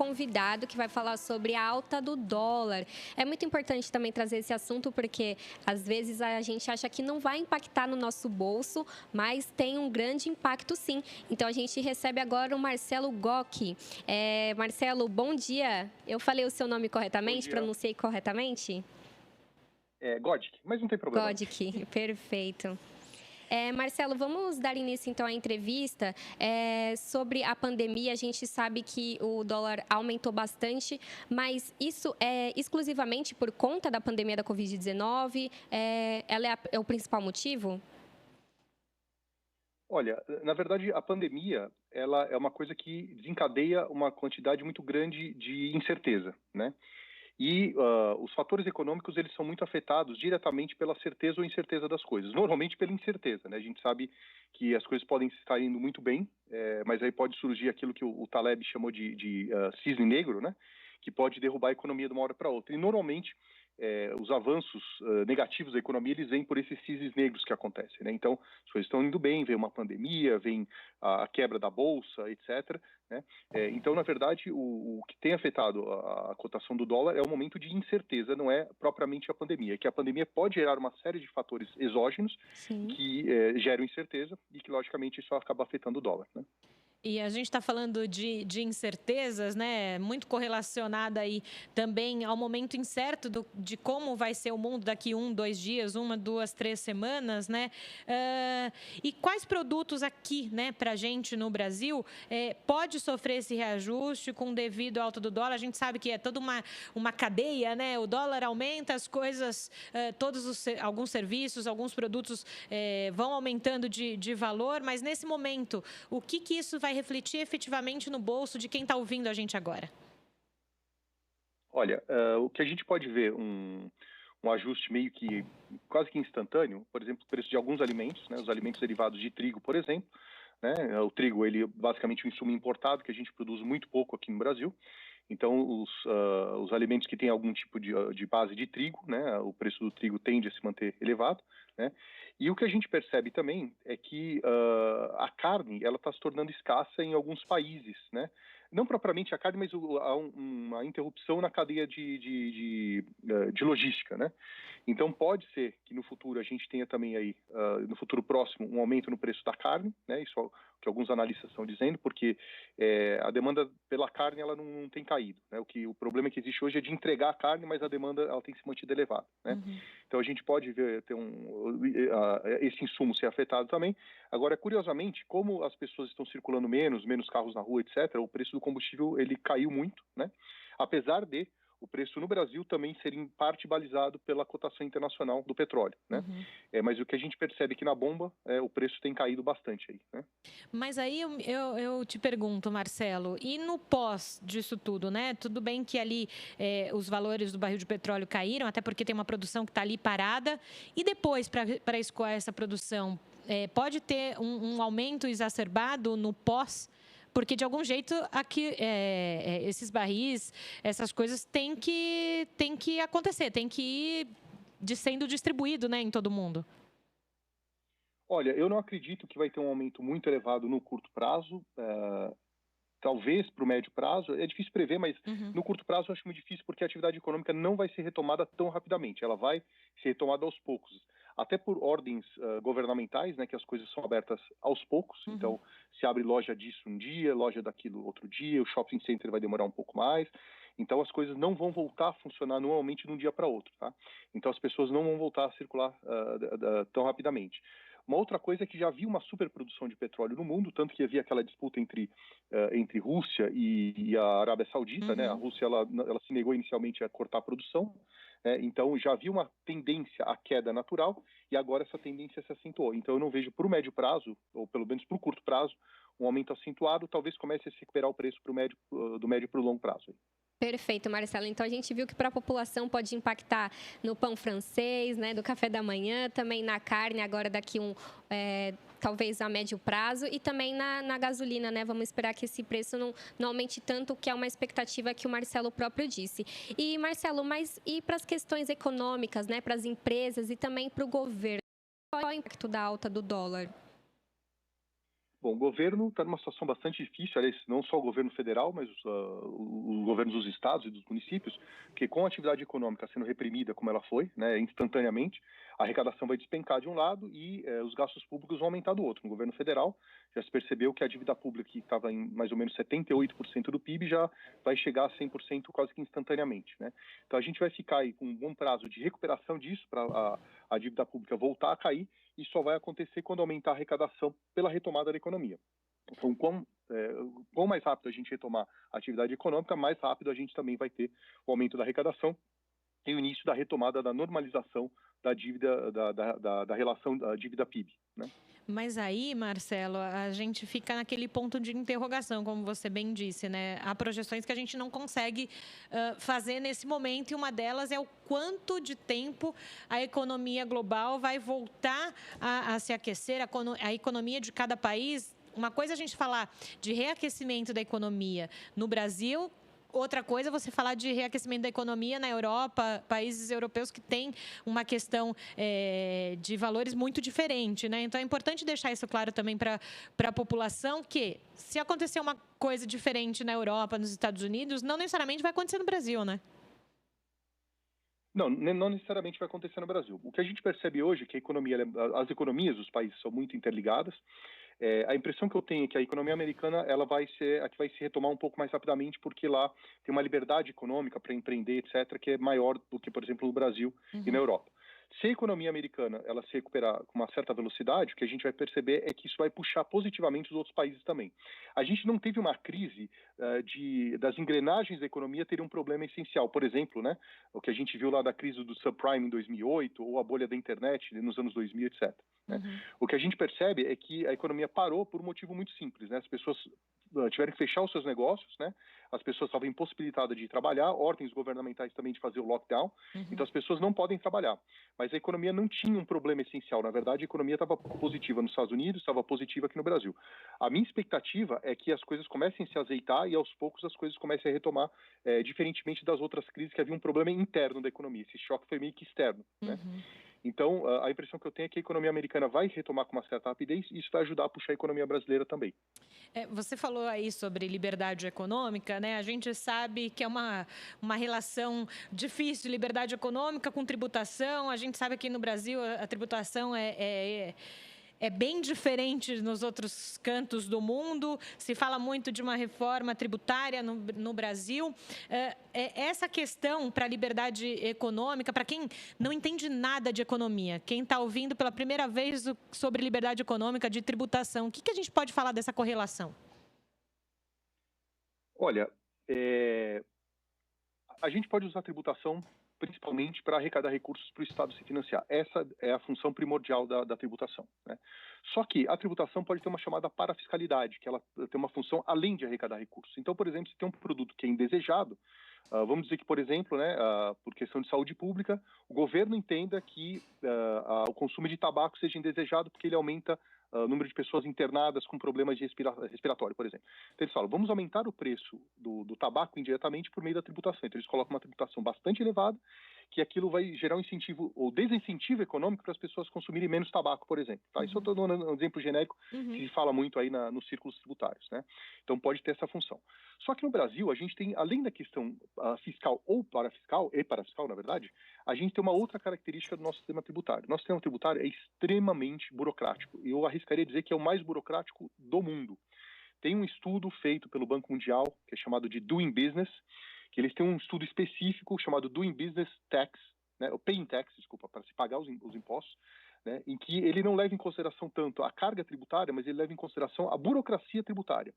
convidado que vai falar sobre a alta do dólar. É muito importante também trazer esse assunto porque às vezes a gente acha que não vai impactar no nosso bolso, mas tem um grande impacto sim. Então a gente recebe agora o Marcelo Gocchi. Marcelo, bom dia. Eu falei o seu nome Bom corretamente? dia. Pronunciei corretamente? É Godic, mas não tem problema não. Gocchi, perfeito. Marcelo, vamos dar início então à entrevista. Sobre a pandemia. A gente sabe que o dólar aumentou bastante, mas isso é exclusivamente por conta da pandemia da Covid-19? Ela é o principal motivo? Olha, na verdade, a pandemia, ela é uma coisa que desencadeia uma quantidade muito grande de incerteza, né? E os fatores econômicos, eles são muito afetados diretamente pela certeza ou incerteza das coisas. Normalmente pela incerteza, né? A gente sabe que as coisas podem estar indo muito bem, mas aí pode surgir aquilo que o Taleb chamou de cisne negro, né? Que pode derrubar a economia de uma hora para outra. E normalmente os avanços negativos da economia, eles vêm por esses cisnes negros que acontecem, né? Então, as coisas estão indo bem, vem uma pandemia, vem a quebra da bolsa, etc., né? Então, na verdade, o que tem afetado a cotação do dólar é o momento de incerteza, não é propriamente a pandemia. Que a pandemia pode gerar uma série de fatores exógenos Sim. que geram incerteza e que, logicamente, isso acaba afetando o dólar, né? E a gente está falando de incertezas, né? Muito correlacionada aí também ao momento incerto de como vai ser o mundo daqui 1, 2 dias, 1, 2, 3 semanas, né? E quais produtos aqui, né, para a gente no Brasil, pode sofrer esse reajuste com devido à alta do dólar? A gente sabe que é toda uma cadeia, né? O dólar aumenta, as coisas, alguns serviços, alguns produtos vão aumentando de valor, mas nesse momento, o que isso vai refletir efetivamente no bolso de quem está ouvindo a gente agora? Olha, o que a gente pode ver um ajuste meio que quase que instantâneo, por exemplo, o preço de alguns alimentos, né, os alimentos derivados de trigo, por exemplo, né, o trigo, ele é basicamente um insumo importado que a gente produz muito pouco aqui no Brasil. Então, os alimentos que têm algum tipo de base de trigo, né, o preço do trigo tende a se manter elevado, né? E o que a gente percebe também é que a carne, ela está se tornando escassa em alguns países, né? Não propriamente a carne, mas há uma interrupção na cadeia de logística, né? Então, pode ser que no futuro a gente tenha também aí, no futuro próximo, um aumento no preço da carne, né? Isso é o que alguns analistas estão dizendo, porque a demanda pela carne ela não tem caído, né? O problema que existe hoje é de entregar a carne, mas a demanda ela tem se mantido elevada, né? Uhum. Então a gente pode ver esse insumo ser afetado também. Agora, curiosamente, como as pessoas estão circulando menos carros na rua, etc., o preço do combustível ele caiu muito, né? Apesar de o preço no Brasil também ser em parte balizado pela cotação internacional do petróleo, né? Uhum. Mas o que a gente percebe é que na bomba o preço tem caído bastante aí, né? Mas aí eu te pergunto, Marcelo, e no pós disso tudo, né? Tudo bem que ali os valores do barril de petróleo caíram, até porque tem uma produção que está ali parada, e depois, para escoar essa produção, pode ter um aumento exacerbado no pós? Porque, de algum jeito, aqui, esses barris, essas coisas têm que acontecer, tem que ir sendo distribuído, né, em todo mundo. Olha, eu não acredito que vai ter um aumento muito elevado no curto prazo. Talvez para o médio prazo, é difícil prever, mas no curto prazo eu acho muito difícil porque a atividade econômica não vai ser retomada tão rapidamente, ela vai ser retomada aos poucos, até por ordens governamentais, né, que as coisas são abertas aos poucos, então se abre loja disso um dia, loja daquilo outro dia, o shopping center vai demorar um pouco mais, então as coisas não vão voltar a funcionar normalmente de um dia para outro, tá? Então as pessoas não vão voltar a circular tão rapidamente. Uma outra coisa é que já havia uma superprodução de petróleo no mundo, tanto que havia aquela disputa entre Rússia e a Arábia Saudita, né? A Rússia ela se negou inicialmente a cortar a produção, então já havia uma tendência à queda natural e agora essa tendência se acentuou. Então eu não vejo para o médio prazo, ou pelo menos para o curto prazo, um aumento acentuado, talvez comece a se recuperar o preço do médio para o longo prazo. Perfeito, Marcelo. Então, a gente viu que para a população pode impactar no pão francês, né, do café da manhã, também na carne, agora daqui talvez a médio prazo, e também na gasolina, né? Vamos esperar que esse preço não aumente tanto, que é uma expectativa que o Marcelo próprio disse. E, Marcelo, mas e para as questões econômicas, né, para as empresas e também para o governo? Qual é o impacto da alta do dólar? Bom, o governo está numa situação bastante difícil, aliás, não só o governo federal, mas os governos dos estados e dos municípios, porque com a atividade econômica sendo reprimida como ela foi, né, instantaneamente, a arrecadação vai despencar de um lado e os gastos públicos vão aumentar do outro. No governo federal, já se percebeu que a dívida pública, que estava em mais ou menos 78% do PIB, já vai chegar a 100% quase que instantaneamente, né? Então, a gente vai ficar aí com um bom prazo de recuperação disso, para a dívida pública voltar a cair, e só vai acontecer quando aumentar a arrecadação pela retomada da economia. Então, quanto mais rápido a gente retomar a atividade econômica, mais rápido a gente também vai ter o aumento da arrecadação e o início da retomada da normalização da dívida, da relação da dívida PIB, né? Mas aí, Marcelo, a gente fica naquele ponto de interrogação, como você bem disse, né? Há projeções que a gente não consegue fazer nesse momento, e uma delas é o quanto de tempo a economia global vai voltar a se aquecer, a economia de cada país. Uma coisa é a gente falar de reaquecimento da economia no Brasil. Outra coisa é você falar de reaquecimento da economia na Europa, países europeus que têm uma questão de valores muito diferente, né? Então, é importante deixar isso claro também para a população, que se acontecer uma coisa diferente na Europa, nos Estados Unidos, não necessariamente vai acontecer no Brasil, né? Não necessariamente vai acontecer no Brasil. O que a gente percebe hoje é que as economias dos países são muito interligadas. A impressão que eu tenho é que a economia americana ela vai ser a que vai se retomar um pouco mais rapidamente, porque lá tem uma liberdade econômica para empreender, etc., que é maior do que, por exemplo, no Brasil e na Europa. Se a economia americana ela se recuperar com uma certa velocidade, o que a gente vai perceber é que isso vai puxar positivamente os outros países também. A gente não teve uma crise das engrenagens da economia ter um problema essencial. Por exemplo, né, o que a gente viu lá da crise do subprime em 2008, ou a bolha da internet nos anos 2000, etc. Né? O que a gente percebe é que a economia parou por um motivo muito simples, né? As pessoas tiveram que fechar os seus negócios, né? As pessoas estavam impossibilitadas de trabalhar, ordens governamentais também de fazer o lockdown, então as pessoas não podem trabalhar. Mas a economia não tinha um problema essencial. Na verdade, a economia estava positiva nos Estados Unidos, estava positiva aqui no Brasil. A minha expectativa é que as coisas comecem a se azeitar e, aos poucos, as coisas comecem a retomar, diferentemente das outras crises, que havia um problema interno da economia. Esse choque foi meio que externo, né? Então, a impressão que eu tenho é que a economia americana vai retomar com uma certa rapidez e isso vai ajudar a puxar a economia brasileira também. Você falou aí sobre liberdade econômica, né? A gente sabe que é uma relação difícil, liberdade econômica com tributação. A gente sabe que no Brasil a tributação é bem diferente nos outros cantos do mundo. Se fala muito de uma reforma tributária no Brasil. Essa questão para a liberdade econômica, para quem não entende nada de economia, quem está ouvindo pela primeira vez sobre liberdade econômica, de tributação, o que a gente pode falar dessa correlação? Olha, a gente pode usar a tributação principalmente para arrecadar recursos para o Estado se financiar. Essa é a função primordial da tributação, né? Só que a tributação pode ter uma chamada parafiscalidade, que ela tem uma função além de arrecadar recursos. Então, por exemplo, se tem um produto que é indesejado, vamos dizer que, por exemplo, né, por questão de saúde pública, o governo entenda que o consumo de tabaco seja indesejado porque ele aumenta o número de pessoas internadas com problemas de respiratório, por exemplo. Então, eles falam, vamos aumentar o preço do tabaco indiretamente por meio da tributação. Então, eles colocam uma tributação bastante elevada, que aquilo vai gerar um incentivo ou desincentivo econômico para as pessoas consumirem menos tabaco, por exemplo. Tá? Isso eu estou dando um exemplo genérico que se fala muito aí nos círculos tributários, né? Então, pode ter essa função. Só que no Brasil, a gente tem, além da questão fiscal ou parafiscal, na verdade, a gente tem uma outra característica do nosso sistema tributário. Nosso sistema tributário é extremamente burocrático. E eu arriscaria dizer que é o mais burocrático do mundo. Tem um estudo feito pelo Banco Mundial, que é chamado de Doing Business, que eles têm um estudo específico chamado Doing Business Tax, né, o Paying Tax, desculpa, para se pagar os impostos, né, em que ele não leva em consideração tanto a carga tributária, mas ele leva em consideração a burocracia tributária.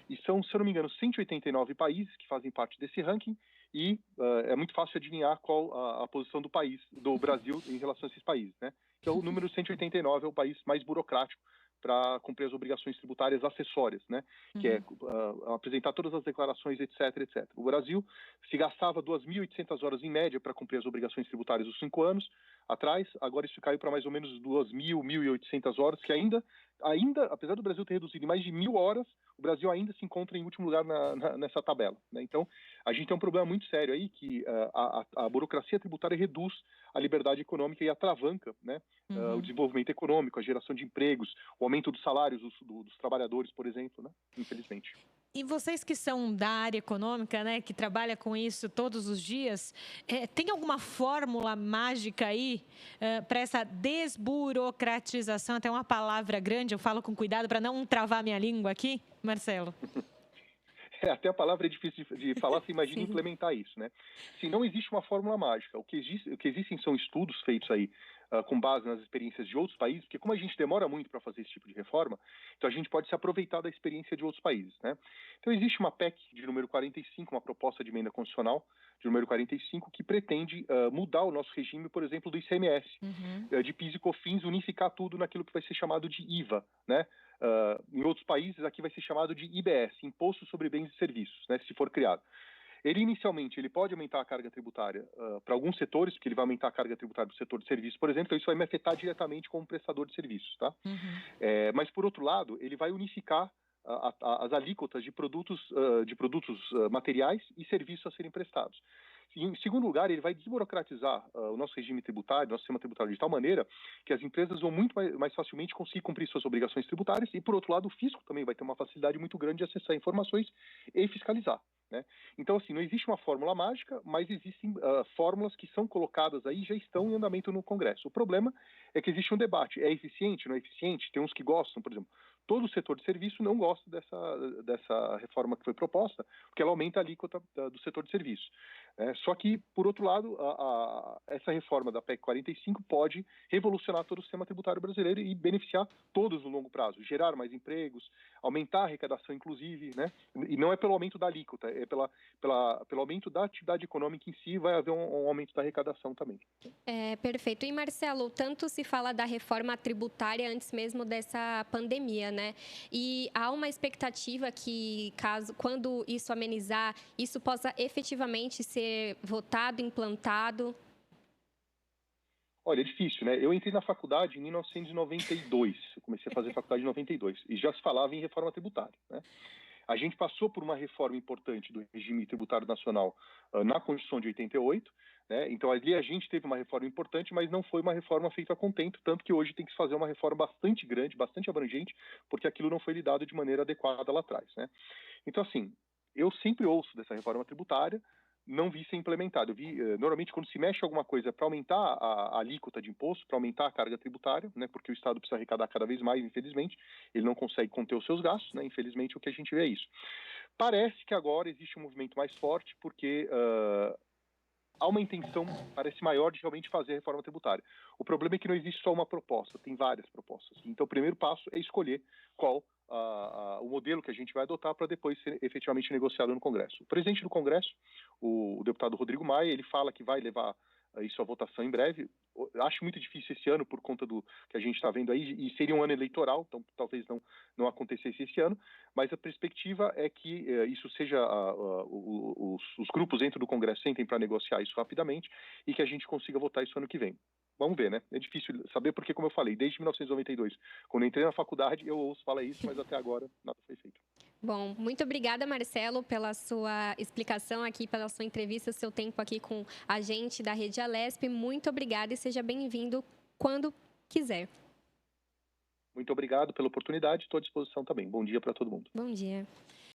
E são, se eu não me engano, 189 países que fazem parte desse ranking, e é muito fácil adivinhar qual a posição do Brasil em relação a esses países, né? Que é o número 189, é o país mais burocrático para cumprir as obrigações tributárias acessórias, né? Que é apresentar todas as declarações, etc, etc. O Brasil se gastava 2.800 horas em média para cumprir as obrigações tributárias dos 5 anos atrás, agora isso caiu para mais ou menos 2.000, 1.800 horas, que ainda, apesar do Brasil ter reduzido em mais de 1.000 horas, o Brasil ainda se encontra em último lugar nessa tabela, né? Então, a gente tem um problema muito sério aí, que a burocracia tributária reduz a liberdade econômica e atravanca, né, o desenvolvimento econômico, a geração de empregos, o aumento dos salários dos trabalhadores, por exemplo, né? Infelizmente. E vocês que são da área econômica, né, que trabalha com isso todos os dias, tem alguma fórmula mágica aí para essa desburocratização? Até uma palavra grande, eu falo com cuidado para não travar minha língua aqui, Marcelo. Até a palavra é difícil de falar, você imagina implementar isso, né? Se não existe uma fórmula mágica, o que existem são estudos feitos aí com base nas experiências de outros países, porque como a gente demora muito para fazer esse tipo de reforma, então a gente pode se aproveitar da experiência de outros países, né? Então existe uma PEC de número 45, uma proposta de emenda constitucional de número 45, que pretende mudar o nosso regime, por exemplo, do ICMS, de PIS e COFINS, unificar tudo naquilo que vai ser chamado de IVA, né? Em outros países, aqui vai ser chamado de IBS, Imposto sobre Bens e Serviços, né, se for criado. Ele, inicialmente, ele pode aumentar a carga tributária para alguns setores, porque ele vai aumentar a carga tributária do setor de serviços, por exemplo, então isso vai me afetar diretamente como prestador de serviços, tá? Mas, por outro lado, ele vai unificar as alíquotas de produtos materiais e serviços a serem prestados. Em segundo lugar, ele vai desburocratizar o nosso regime tributário, nosso sistema tributário, de tal maneira que as empresas vão muito mais facilmente conseguir cumprir suas obrigações tributárias e, por outro lado, o fisco também vai ter uma facilidade muito grande de acessar informações e fiscalizar, né? Então, assim, não existe uma fórmula mágica, mas existem fórmulas que são colocadas aí e já estão em andamento no Congresso. O problema é que existe um debate. É eficiente, não é eficiente? Tem uns que gostam, por exemplo. Todo o setor de serviço não gosta dessa reforma que foi proposta, porque ela aumenta a alíquota do setor de serviço. Só que, por outro lado, essa reforma da PEC 45 pode revolucionar todo o sistema tributário brasileiro e beneficiar todos no longo prazo, gerar mais empregos, aumentar a arrecadação, inclusive, né? E não é pelo aumento da alíquota, é pelo aumento da atividade econômica em si, vai haver um aumento da arrecadação também. Perfeito. E, Marcelo, tanto se fala da reforma tributária antes mesmo dessa pandemia, né? E há uma expectativa que, quando isso amenizar, isso possa efetivamente ser votado, implantado? Olha, é difícil, né? Eu entrei na faculdade em 1992, eu comecei a fazer faculdade em 92, e já se falava em reforma tributária, né? A gente passou por uma reforma importante do regime tributário nacional na Constituição de 88, né? Então ali a gente teve uma reforma importante, mas não foi uma reforma feita a contento, tanto que hoje tem que se fazer uma reforma bastante grande, bastante abrangente, porque aquilo não foi lidado de maneira adequada lá atrás, né? Então, assim, eu sempre ouço dessa reforma tributária, não vi ser implementado. Eu vi, normalmente, quando se mexe alguma coisa para aumentar a alíquota de imposto, para aumentar a carga tributária, né, porque o Estado precisa arrecadar cada vez mais, infelizmente, ele não consegue conter os seus gastos, né, infelizmente o que a gente vê é isso. Parece que agora existe um movimento mais forte, porque há uma intenção, parece maior, de realmente fazer a reforma tributária. O problema é que não existe só uma proposta, tem várias propostas. Então, o primeiro passo é escolher qual o modelo que a gente vai adotar para depois ser efetivamente negociado no Congresso. O presidente do Congresso, o deputado Rodrigo Maia, ele fala que vai levar isso à votação em breve. Acho muito difícil esse ano por conta do que a gente está vendo aí, e seria um ano eleitoral, então talvez não acontecesse esse ano, mas a perspectiva é que isso seja, os grupos dentro do Congresso sentem para negociar isso rapidamente e que a gente consiga votar isso ano que vem. Vamos ver, né? É difícil saber porque, como eu falei, desde 1992, quando eu entrei na faculdade, eu ouço falar isso, mas até agora nada foi feito. Bom, muito obrigada, Marcelo, pela sua explicação aqui, pela sua entrevista, seu tempo aqui com a gente da Rede Alesp. Muito obrigada e seja bem-vindo quando quiser. Muito obrigado pela oportunidade, estou à disposição também. Bom dia para todo mundo. Bom dia.